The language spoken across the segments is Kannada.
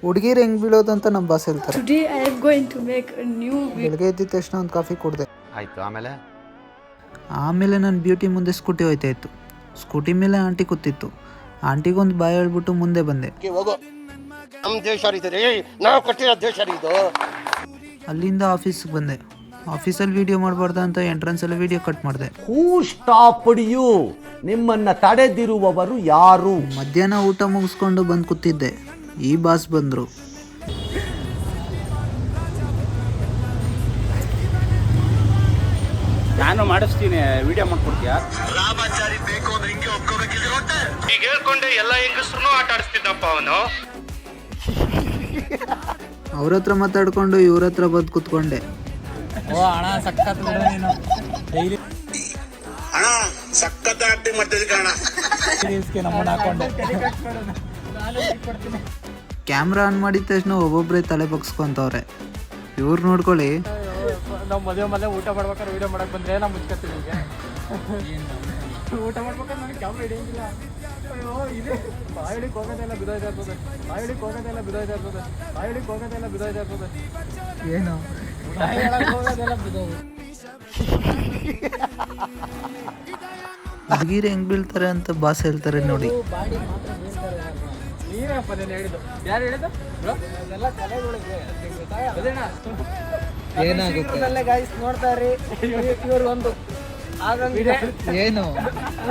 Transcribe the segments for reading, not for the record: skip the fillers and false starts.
ಹುಡುಗಿರು ಹೆಂಗೆ ಬೀಳೋದು ಅಂತ ನಮ್ಮ ಬಾಸ್ ಹೇಳ್ತಾರೆ. Today I am going to make a new video. ಬೆಳಗ್ಗೆ ಎದ್ದಿದ ತಕ್ಷಣ ಒಂದು ಕಾಫಿ ಕುಡಿದೆ. ಆಯಿತು. ಆಮೇಲೆ ನನ್ನ ಬ್ಯೂಟಿ ಮುಂದೆ ಸ್ಕೂಟಿ ಹೋಯ್ತಾ ಇತ್ತು. ಸ್ಕೂಟಿ ಮೇಲೆ ಆಂಟಿ ಕೂತಿತ್ತು. ಆಂಟಿಗೊಂದು ಬಾಯ್ ಹೇಳ್ಬಿಟ್ಟು ಮುಂದೆ ಬಂದೆ. ಅಲ್ಲಿಂದ ಆಫೀಸ್ಗೆ ಬಂದೆ. ಆಫೀಸಲ್ಲಿ ವಿಡಿಯೋ ಮಾಡಬಾರ್ದ ಅಂತ ಎಂಟ್ರೆನ್ಸಲ್ಲಿ ವಿಡಿಯೋ ಕಟ್ ಮಾಡಿದೆ. ಹೂ ಸ್ಟಾಪ್ಡ್ ಯು? ನಿಮ್ಮನ್ನ ತಡೆದಿರುವವರು ಯಾರು? ಮಧ್ಯಾಹ್ನ ಊಟ ಮುಗಿಸ್ಕೊಂಡು ಬಂದು ಕೂತಿದ್ದೆ. ಈ ಬಾಸ್ ಬಂದರು. ನಾನು ಮಾಡಿಸ್ತೀನಿ, ವಿಡಿಯೋ ಮಾಡ್ಕೊಡ್ತೀಯಾ? ರಾಮಾಚಾರಿ ಬೇಕು ಅಂದ್ರೆ ಹಿಂಗೆ ಒಪ್ಕೋಬೇಕಿದ್ರೆ ಈಗ ಹೇಳ್ಕೊಂಡೆ ಎಲ್ಲ ಹೆಂಗಸ್ರು ಆಟ ಆಡಿಸ್ತಿದ್ದಪ್ಪ ಅವನು. ಅವ್ರ ಹತ್ರ ಮಾತಾಡ್ಕೊಂಡು ಇವ್ರ ಹತ್ರ ಬಂದು ಕೂತ್ಕೊಂಡೆ. ಅಣ್ಣ ಸಖತ್ ಆಕ್ಟಿಂಗ್ ಮಾಡ್ತಿದ್ದೆ ಕಣ. ಕ್ಯಾಮ್ರಾ ಆನ್ ಮಾಡಿದ ತಕ್ಷಣ ಒಬ್ಬೊಬ್ಬರೇ ತಲೆ ಬಗ್ಸ್ಕೊಂತವ್ರೆ. ಇವ್ರು ನೋಡ್ಕೊಳ್ಳಿ. ನಾವು ಮದುವೆ ಊಟ ಮಾಡ್ಬೇಕಾದ್ರೆ ವಿಡಿಯೋ ಮಾಡಕ್ಕೆ ಬಂದರೆ ನಾವು ಮುಚ್ಕೊತೀವಿ. ಊಟ ಮಾಡ್ಬೇಕಾದ್ರೆ ನನಗೆ ಕ್ಯಾಮ್ರಾ ಹಿಡಿಯಂಗಿಲ್ಲ. ಅಯ್ಯೋ ಇದೆ ಬಾಯಿಡಿಗೆ ಹೋಗೋದೆಲ್ಲ ಬಿದ್ದೋಯ್ತಾ ಇರ್ತದೆ. ಏನು ಹೋಗೋದೆಲ್ಲ ಬಿದ್ದೋದು. ಹುಡುಗಿರು ಹೆಂಗ್ ಬೀಳ್ತಾರೆ ಅಂತ ಬಾಸ್ ಹೇಳ್ತಾರೆ ನೋಡಿ. ನೀನಪ್ಪ ನೀನು ಹೇಳಿದ್ದು. ಯಾರು ಹೇಳಿದ್ದು? ಅದೆಲ್ಲ ಕಲೆಗಳಿಗೆ ಏನಾಗುತ್ತೆ ಗಾಯ್ಸ್ ನೋಡ್ತಾ ಇರಿ. ಇವ್ರು ಒಂದು ಆಗಂಗಿದೆ. ಏನು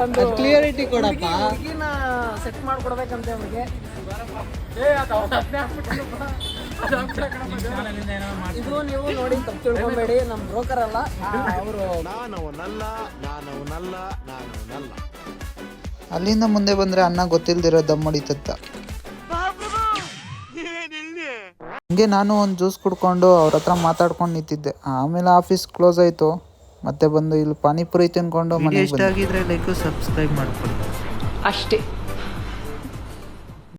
ಒಂದು ಕ್ಲಿಯರಿಟಿ ಕೊಡಪ್ಪ. ಹುಡುಗಿನ ಸೆಟ್ ಮಾಡ್ಕೊಡ್ಬೇಕಂತೆ ಅವ್ರಿಗೆ. ಇದು ನೀವು ನೋಡಿ ತಪ್ಪು ತಿಳ್ಕೊಬೇಡಿ. ನಮ್ಮ ಬ್ರೋಕರ್ ಅಲ್ಲ ಅವರು. ಅಲ್ಲಿಂದ ಮುಂದೆ ಬಂದ್ರೆ ಅನ್ನ ಗೊತ್ತಿಲ್ದಿರೋ ದಮ್ ಹೊಡಿತತ್ತ. ಹಂಗೆ ನಾನು ಒಂದು ಜ್ಯೂಸ್ ಕುಡ್ಕೊಂಡು ಅವ್ರ ಹತ್ರ ಮಾತಾಡ್ಕೊಂಡು ನಿಂತಿದ್ದೆ. ಆಮೇಲೆ ಆಫೀಸ್ ಕ್ಲೋಸ್ ಆಯಿತು. ಮತ್ತೆ ಬಂದು ಇಲ್ಲಿ ಪಾನಿಪುರಿ ತಿನ್ಕೊಂಡು ಮನೆಗೆ. ಇಷ್ಟ ಆಗಿದ್ರೆ ಲೈಕ್ ಸಬ್ಸ್ಕ್ರೈಬ್ ಮಾಡ್ಕೊಳ್ಳಿ ಅಷ್ಟೇ.